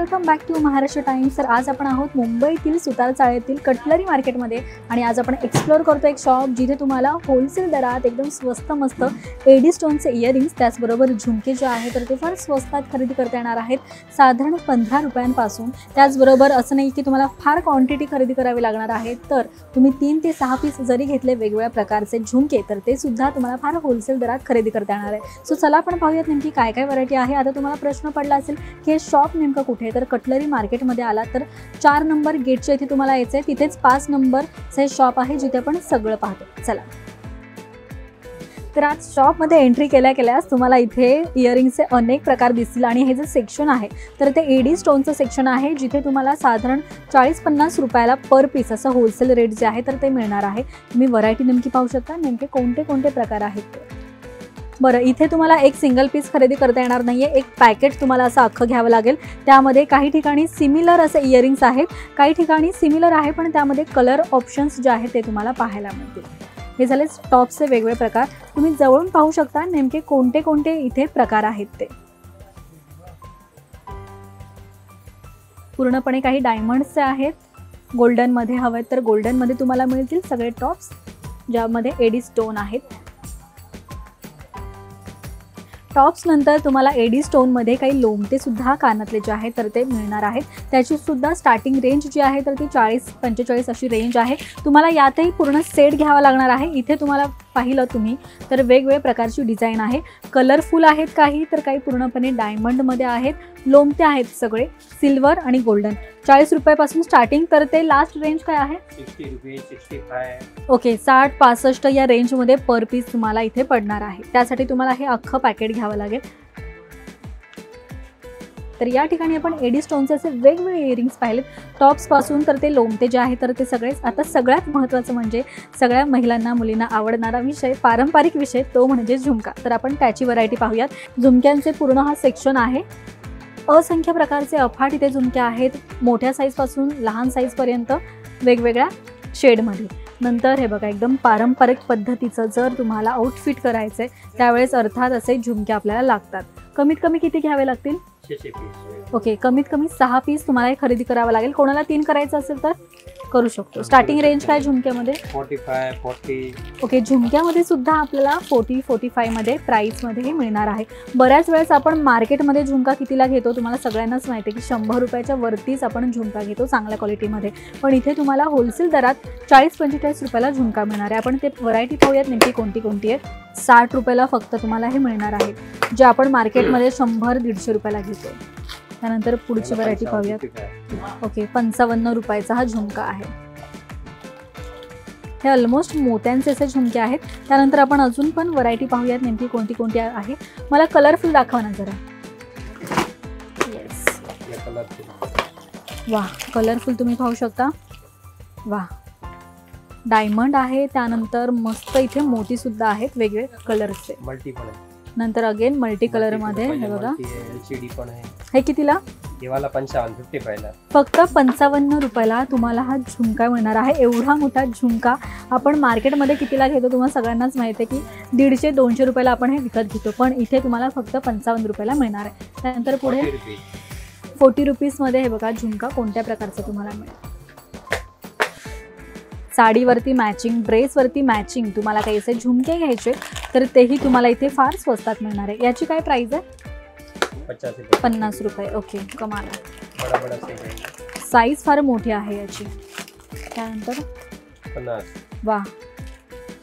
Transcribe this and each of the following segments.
Welcome back to Maharashtra Times. तर आज आपण आहोत मुंबईतील सुतार चाळीतील कटलरी मार्केटमध्ये आणि आज आपण एक्सप्लोर करतो एक शॉप जिथे तुम्हाला होलसेल दरात एकदम स्वस्त मस्त एडी स्टोनचे इयरिंग्स त्याचबरोबर झुमके जे आहेत तर ते फार स्वस्तात खरेदी करता येणार आहेत, साधारण 15 रुपयांपासून। त्याचबरोबर असं नाही की तुम्हाला फार क्वांटिटी खरेदी करावी लागणार आहे, तर तुम्ही 3 ते 6 पीस जरी घेतले वेगवेगळ्या प्रकारचे झुमके तर ते सुद्धा तुम्हाला फार होलसेल दरात खरेदी करता येणार आहे। सो चला आपण पाहूयात नेमकी काय काय व्हरायटी आहे। आता तुम्हाला प्रश्न पडला असेल की हे शॉप नेमकं कुठे, तर कटलरी मार्केटमध्ये आला तर 4 नंबर गेटच्या इथे तुम्हाला यायचं आहे, तिथेच 5 नंबरचे शॉप आहे जिथे आपण सगळं पाहतो। चला तर आज शॉपमध्ये एंट्री केल्यास तुम्हाला इथे इयरिंगचे अनेक प्रकार दिसतील आणि हे जे सेक्शन आहे तर ते एडी स्टोनचं सेक्शन आहे, जिथे तुम्हाला साधारण 40-50 रुपयाला पर पीस असं होलसेल रेट जे आहे तर ते मिळणार आहे। तुम्ही व्हरायटी नेमकी पाहू शकता, नेमके कोणते कोणते प्रकार आहेत ते। बरं, इथे तुम्हाला एक सिंगल पीस खरेदी करता येणार नाहीये, एक पॅकेट तुम्हाला असं अख्खं घ्यावं लागेल। त्यामध्ये काही ठिकाणी सिमिलर असे इयरिंग्स आहेत, काही ठिकाणी सिमिलर आहे पण त्यामध्ये कलर ऑप्शन्स जे आहेत ते तुम्हाला पाहायला मिळतील। हे झाले टॉप्सचे वेगवेगळे प्रकार, तुम्ही जवळून पाहू शकता नेमके कोणते कोणते इथे प्रकार आहेत ते। पूर्णपणे काही डायमंड्सचे आहेत, गोल्डनमध्ये हवे तर गोल्डनमध्ये तुम्हाला मिळतील सगळे टॉप्स ज्यामध्ये एडी स्टोन आहेत। टॉप्स नंतर तुम्हाला एडी स्टोनमध्ये काही लोमते सुद्धा कानातले जे आहेत तर ते मिळणार आहेत। त्याची सुद्धा स्टार्टिंग रेंज जी आहे तर ती 40-45 अशी रेंज आहे। तुम्हाला यातही पूर्ण सेट घ्यावा लागणार आहे। इथे तुम्हाला पाहिलं तुम्ही तर वेगवेगळ्या प्रकारची डिझाईन आहे, कलरफुल आहेत काही, तर काही पूर्णपणे डायमंडमध्ये आहेत, लोमते आहेत सगळे सिल्वर आणि गोल्डन। 40 रुपयापासून स्टार्टिंग तर ते लास्ट रेंज काय आहे 60 रुपये 65 ओके 60-65 या रेंजमध्ये पर पीस तुम्हाला इथे पडणार आहे। त्यासाठी तुम्हाला हे अख्खं पॅकेट घ्यावं लागेल। तर या ठिकाणी आपण एडी स्टोनचे असे वेगवेगळे इयरिंग्स पाहिलेत, टॉप्स पासून तर ते लोमते जे आहे तर ते सगळेच। आता सगळ्यात महत्त्वाचं म्हणजे सगळ्या महिलांना मुलींना आवडणारा विषय, पारंपरिक विषय, तो म्हणजे झुमका। तर आपण त्याची व्हरायटी पाहूयात। झुमक्यांचे पूर्ण हा सेक्शन आहे, असंख्य प्रकारचे अफाट इथे झुमके आहेत, मोठ्या साईजपासून लहान साईजपर्यंत वेगवेगळ्या शेडमध्ये। नंतर हे बघा एकदम पारंपरिक पद्धतीचं जर तुम्हाला आउटफिट करायचं आहे त्यावेळेस अर्थात असे झुमके आपल्याला लागतात। कमीत कमी किती घ्यावे लागतील ओके कमीत कमी 6 पीस तुम्हाला हे खरेदी करावं लागेल। कोणाला 3 करायचं असेल तर करू शकतो। स्टार्टिंग रेंज काय झुमक्यामध्ये 45-40 ओके झुमक्यामध्ये सुद्धा आपल्याला 40-45 मध्ये प्राइसमध्ये हे मिळणार आहे। बऱ्याच वेळेस आपण मार्केटमध्ये झुमका कितीला घेतो तुम्हाला सगळ्यांनाच माहिती आहे की 100 रुपयाच्या वरतीच आपण झुमका घेतो चांगल्या क्वालिटीमध्ये, पण इथे तुम्हाला होलसेल दरात 40-45 रुपयाला झुमका मिळणार आहे। आपण ते व्हरायटी पाहूयात नेमकी कोणती कोणती आहे। 60 रुपयाला फक्त तुम्हाला हे मिळणार आहे, जे आपण मार्केटमध्ये 100-150 रुपयाला घेतो। त्यानंतर पुढची व्हरायटी पाहूयात। ओके 55 रुपयाचा हा झुमका आहे, हे ऑलमोस्ट मोत्यांचे असे झुमके आहेत। त्यानंतर आपण अजून पण व्हरायटी पाहूयात नेमकी कोणती कोणती आहे। मला कलरफुल दाखवा ना जरा। येस वा कलरफुल तुम्ही पाहू शकता, वा डायमंड आहे, त्यानंतर मस्त इथे मोती सुद्धा आहेत वेगळे कलरचे, मल्टी पण आहे। नंतर अगेन मल्टी कलर मध्ये हे बघा, एलसीडी पण आहे। हे कितीला केवळ 55 फक्त 55 रुपयाला तुम्हाला हा झुमका मिळणार आहे। एवढा मोठा झुमका आपण मार्केटमध्ये कितीला घेतो तुम्हाला सगळ्यांनाच माहिती आहे की 150-200 रुपयाला आपण हे विकत घेतो, पण इथे तुम्हाला फक्त 55 रुपयाला मिळणार आहे। त्यानंतर पुढे 40 रुपीजमध्ये हे बघा झुमका कोणत्या प्रकारचा तुम्हाला मिळेल। साडीवरती मॅचिंग, ड्रेसवरती मॅचिंग तुम्हाला काही असे झुमके घ्यायचे तर तेही तुम्हाला इथे फार स्वस्तात मिळणार आहे। याची काय प्राइस आहे 50 रुपये ओके कमाल आहे, साईज फार मोठी आहे याची। त्यानंतर 50 वा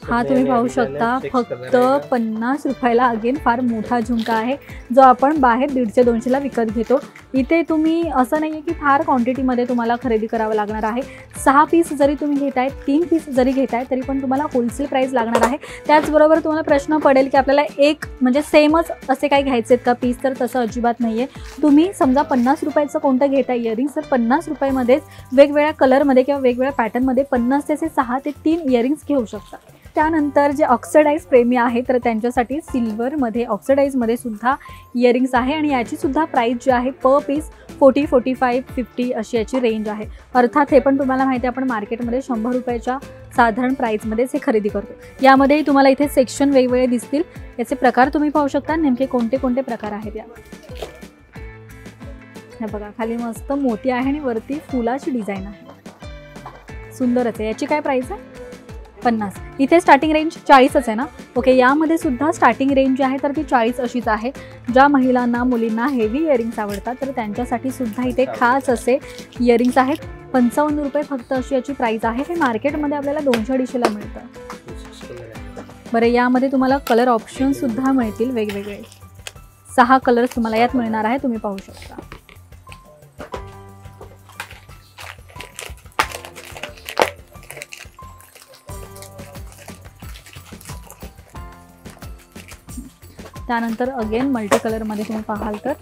हा तुम्ही पाहू शकता फक्त 50 रुपयाला अगेन फार मोठा झुमका आहे, जो आपण बाहेर 150-200ला विकत घेतो। इथे तुम्ही असं नाही आहे की फार क्वांटिटीमध्ये तुम्हाला खरेदी करावं लागणार आहे। 6 पीस जरी तुम्ही घेताय, 3 पीस जरी घेताय तरी पण तुम्हाला होलसेल प्राइस लागणार आहे। त्याचबरोबर तुम्हाला प्रश्न पडेल की आपल्याला एक म्हणजे सेमच असे काही घ्यायचे आहेत का पीस, तर तसं अजिबात नाही आहे। तुम्ही समजा 50 रुपयाचं कोणतं घेताय इयरिंग्स तर 50 रुपयामध्येच वेगवेगळ्या कलरमध्ये किंवा वेगवेगळ्या पॅटर्नमध्ये 50 ते 6 ते 3 इयरिंग्स घेऊ शकता। त्यानंतर जे ऑक्सिडाइज प्रेमी आहे तर त्यांच्यासाठी सिल्वरमध्ये ऑक्सिडाइजमध्ये सुद्धा इयरिंग्स आहे आणि याची सुद्धा प्राइस जी आहे पर पीस 40-45-50 अशी याची रेंज आहे। अर्थात हे पण तुम्हाला माहिती आहे आपण मार्केटमध्ये 100 रुपयाच्या साधारण प्राइसमध्येच हे खरेदी करतो। यामध्येही तुम्हाला इथे सेक्शन वेगवेगळे दिसतील, याचे प्रकार तुम्ही पाहू शकता नेमके कोणते कोणते प्रकार आहेत। या हे बघा खाली मस्त मोती आहे आणि वरती फुलाची डिझाईन आहे, सुंदरच आहे. याची काय प्राइस आहे? 50. इथे स्टार्टिंग रेंज 40च आहे ना? ओके, यामध्ये सुद्धा स्टार्टिंग रेंज जी आहे तर ती 40 अशीच आहे. ज्या महिलांना मुलींना हेवी इयरिंग्स आवडतात तर त्यांच्यासाठी सुद्धा इथे खास असे इयरिंग्स आहेत. 55 रुपये फक्त अशी याची प्राइस आहे. हे मार्केटमध्ये आपल्याला 200-250ला मिळतं. बरं, यामध्ये तुम्हाला कलर ऑप्शन सुद्धा मिळतील वेगवेगळे. 6 कलर्स तुम्हाला यात मिळणार आहे, तुम्ही पाहू शकता. त्यानंतर अगेन मल्टी कलरमध्ये तुम्ही पाहाल तर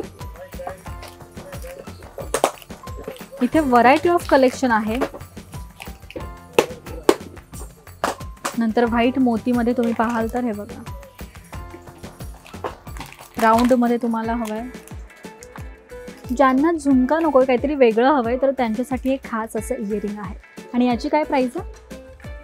इथे व्हरायटी ऑफ कलेक्शन आहे. नंतर व्हाईट मोतीमध्ये तुम्ही पाहाल तर हे बघा, राऊंडमध्ये तुम्हाला हवंय. ज्यांना झुमका नकोय, काहीतरी वेगळं हवंय तर त्यांच्यासाठी एक खास असं इयरिंग आहे. आणि याची काय प्राइस आहे?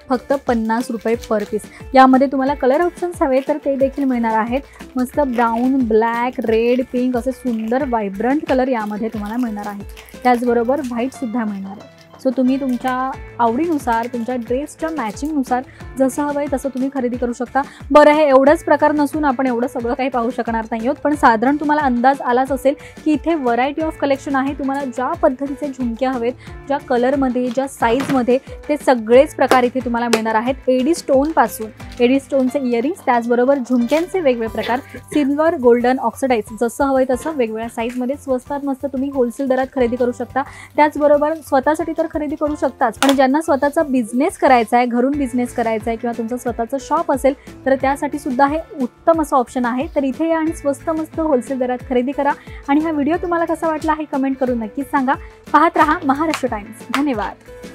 फक्त 50 रुपये पर पीस. यामध्ये तुम्हाला कलर ऑप्शन्स हवे तर ते देखील मिळणार आहेत. मस्त ब्राऊन, ब्लॅक, रेड, पिंक असे सुंदर व्हायब्रंट कलर यामध्ये तुम्हाला मिळणार आहेत. त्याचबरोबर व्हाईटसुद्धा मिळणार आहे. सो तुम्ही तुमच्या आवडीनुसार, तुमच्या ड्रेसच्या मॅचिंगनुसार जसं हवं आहे तसं तुम्ही खरेदी करू शकता. बरं, हे एवढंच प्रकार नसून आपण एवढं सगळं काही पाहू शकणार नाही आहोत, पण साधारण तुम्हाला अंदाज आलाच असेल की इथे व्हरायटी ऑफ कलेक्शन आहे. तुम्हाला ज्या पद्धतीचे झुमके हवेत, ज्या कलरमध्ये, ज्या साईजमध्ये, ते सगळेच प्रकार इथे तुम्हाला मिळणार आहेत. एडी स्टोनपासून एडी स्टोनचे इयरिंग्स, त्याचबरोबर झुमक्यांचे वेगवेगळे प्रकार, सिल्वर, गोल्डन, ऑक्सिडाईज, जसं हवं आहे तसं वेगवेगळ्या साईजमध्ये स्वस्तात मस्त तुम्ही होलसेल दरात खरेदी करू शकता. त्याचबरोबर स्वतःसाठी तर खरेदी करू शकताच, पण ज्यांना स्वतःचा बिझनेस करायचा आहे, घरून बिझनेस करायचा आहे किंवा तुमचं स्वतःचं शॉप असेल तर त्यासाठी सुद्धा हे उत्तम असं ऑप्शन आहे. तर इथे या आणि स्वस्त मस्त होलसेल दरात खरेदी करा. आणि हा व्हिडिओ तुम्हाला कसा वाटला हे कमेंट करून नक्कीच सांगा. पाहत रहा महाराष्ट्र टाइम्स. धन्यवाद.